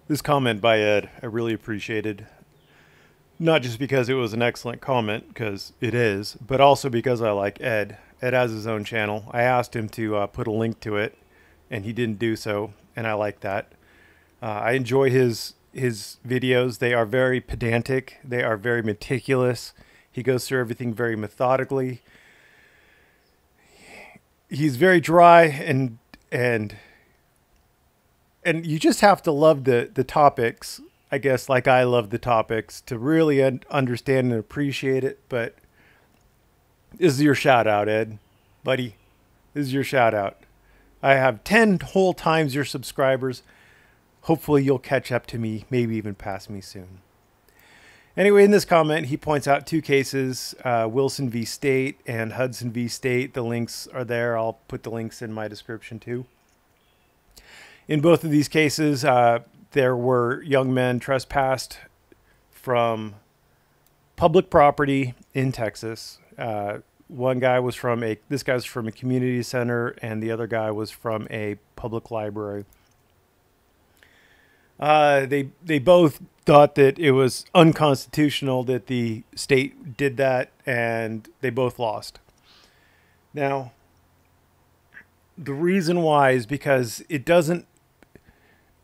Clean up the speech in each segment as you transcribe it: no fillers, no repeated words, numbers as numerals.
This comment by Ed, I really appreciated. Not just because it was an excellent comment, because it is, but also because I like Ed. Ed has his own channel. I asked him to put a link to it, and he didn't do so, and I like that. I enjoy his videos. They are very pedantic. They are very meticulous. He goes through everything very methodically. He's very dry and you just have to love the topics, I guess, like I love the topics to really understand and appreciate it. But this is your shout out, Ed, buddy. This is your shout out. I have 10 whole times your subscribers. Hopefully you'll catch up to me, maybe even pass me soon. Anyway, in this comment, he points out two cases, Wilson v. State and Hudson v. State. The links are there. I'll put the links in my description too. In both of these cases, there were young men trespassed from public property in Texas. One guy was from this guy's from a community center, and the other guy was from a public library. They both thought that it was unconstitutional that the state did that, and they both lost. Now, the reason why is because it doesn't.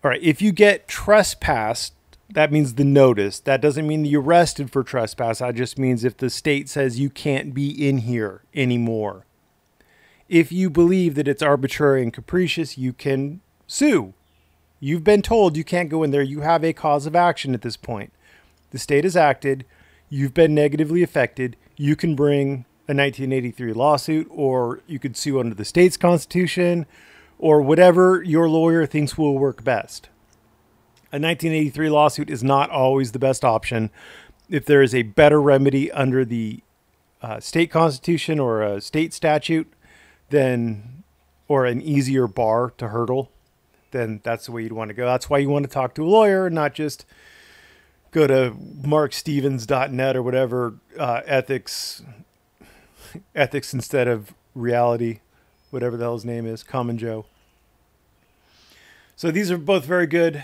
All right, if you get trespassed, that means the notice. That doesn't mean you're arrested for trespass. That just means if the state says you can't be in here anymore. If you believe that it's arbitrary and capricious, you can sue. You've been told you can't go in there. You have a cause of action at this point. The state has acted. You've been negatively affected. You can bring a 1983 lawsuit, or you could sue under the state's constitution, or whatever your lawyer thinks will work best. A 1983 lawsuit is not always the best option. If there is a better remedy under the state constitution or a state statute, then, or an easier bar to hurdle, then that's the way you'd want to go. That's why you want to talk to a lawyer, not just go to markstevens.net or whatever, ethics instead of reality, whatever the hell his name is, Common Joe. So these are both very good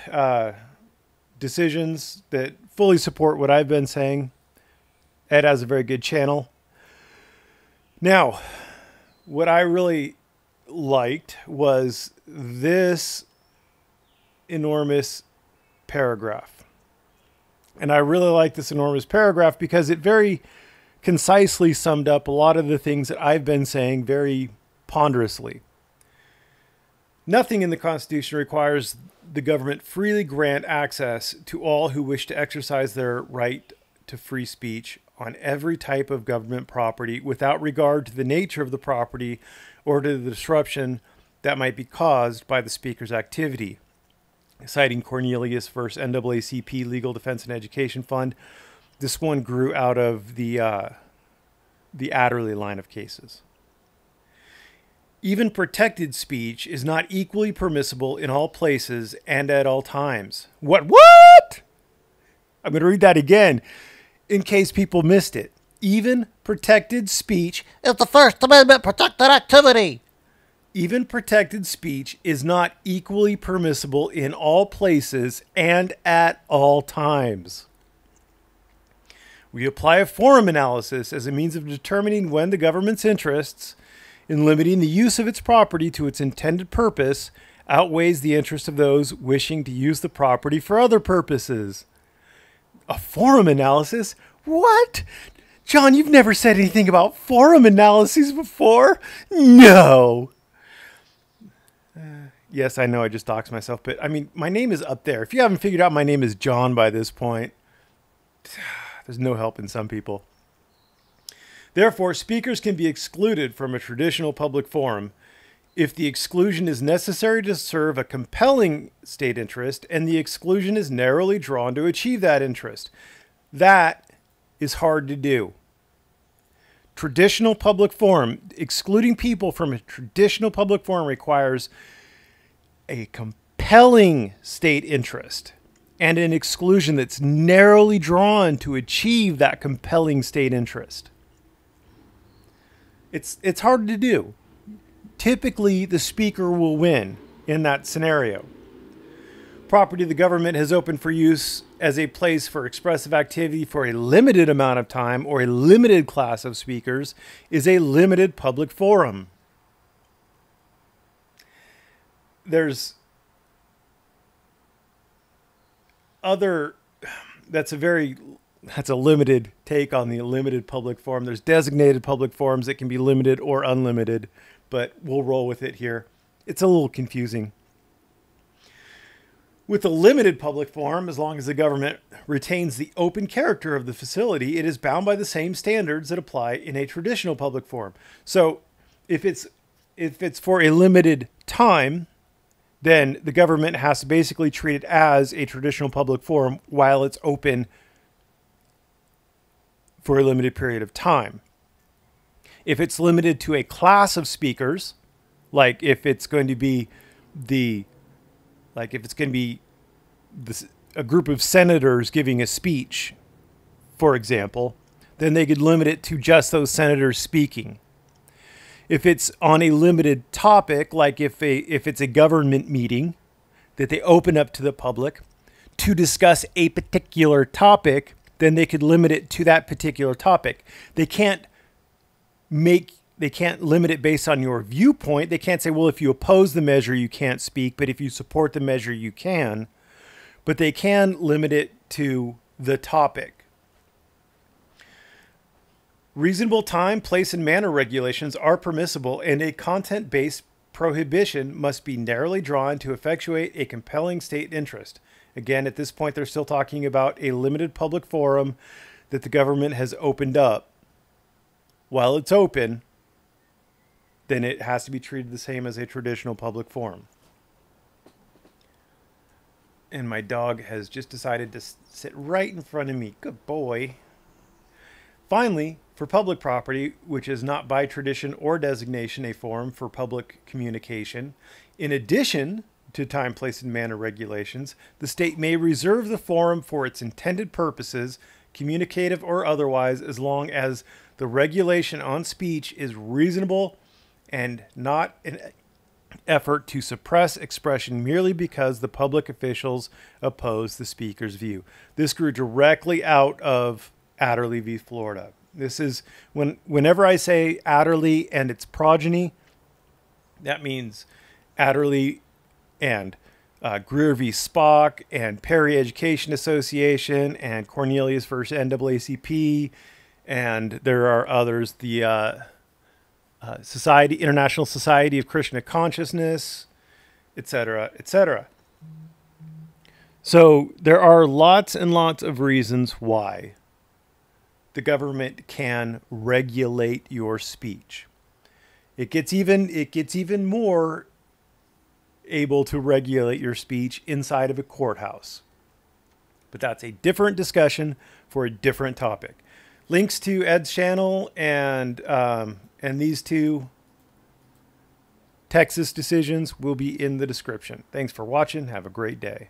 decisions that fully support what I've been saying. Ed has a very good channel. Now, what I really liked was this enormous paragraph. And I really like this enormous paragraph because it very concisely summed up a lot of the things that I've been saying very ponderously. Nothing in the Constitution requires the government freely grant access to all who wish to exercise their right to free speech on every type of government property without regard to the nature of the property or to the disruption that might be caused by the speaker's activity. Citing Cornelius versus NAACP Legal Defense and Education Fund, this one grew out of the Adderley line of cases. Even protected speech is not equally permissible in all places and at all times. What? I'm going to read that again in case people missed it. Even protected speech is the First Amendment protected activity. Even protected speech is not equally permissible in all places and at all times. We apply a forum analysis as a means of determining when the government's interests in limiting the use of its property to its intended purpose outweighs the interest of those wishing to use the property for other purposes. A forum analysis? What? John, you've never said anything about forum analyses before? No. Yes, I know I just doxed myself, but I mean, my name is up there. If you haven't figured out my name is John by this point, there's no help in some people. Therefore, speakers can be excluded from a traditional public forum if the exclusion is necessary to serve a compelling state interest and the exclusion is narrowly drawn to achieve that interest. That is hard to do. Traditional public forum, excluding people from a traditional public forum requires a compelling state interest and an exclusion that's narrowly drawn to achieve that compelling state interest. It's hard to do. Typically, the speaker will win in that scenario. Property the government has opened for use as a place for expressive activity for a limited amount of time or a limited class of speakers is a limited public forum. There's other, that's a limited take on the limited public forum. There's designated public forums that can be limited or unlimited, but we'll roll with it here. It's a little confusing. With a limited public forum, as long as the government retains the open character of the facility, it is bound by the same standards that apply in a traditional public forum. So if it's for a limited time, then the government has to basically treat it as a traditional public forum while it's open for a limited period of time. If it's limited to a class of speakers, like if it's going to be a group of senators giving a speech, for example, then they could limit it to just those senators speaking. If it's on a limited topic, like if it's a government meeting that they open up to the public to discuss a particular topic, then they could limit it to that particular topic. They can't limit it based on your viewpoint. They can't say, well, if you oppose the measure, you can't speak, but if you support the measure, you can. But they can limit it to the topic. Reasonable time, place, and manner regulations are permissible, and a content-based prohibition must be narrowly drawn to effectuate a compelling state interest. Again, at this point, they're still talking about a limited public forum that the government has opened up. While it's open, then it has to be treated the same as a traditional public forum. And my dog has just decided to sit right in front of me. Good boy. Finally, for public property, which is not by tradition or designation a forum for public communication, in addition to time, place, and manner regulations, the state may reserve the forum for its intended purposes, communicative or otherwise, as long as the regulation on speech is reasonable and not an effort to suppress expression merely because the public officials oppose the speaker's view. This grew directly out of Adderley v. Florida. This is whenever I say Adderley and its progeny, that means Adderley and Greer v. Spock and Perry Education Association and Cornelius versus NAACP, and there are others. The International Society of Krishna Consciousness, etc., etc. So there are lots and lots of reasons why the government can regulate your speech. It gets even more able to regulate your speech inside of a courthouse. But that's a different discussion for a different topic. Links to Ed's channel and these two Texas decisions will be in the description. Thanks for watching. Have a great day.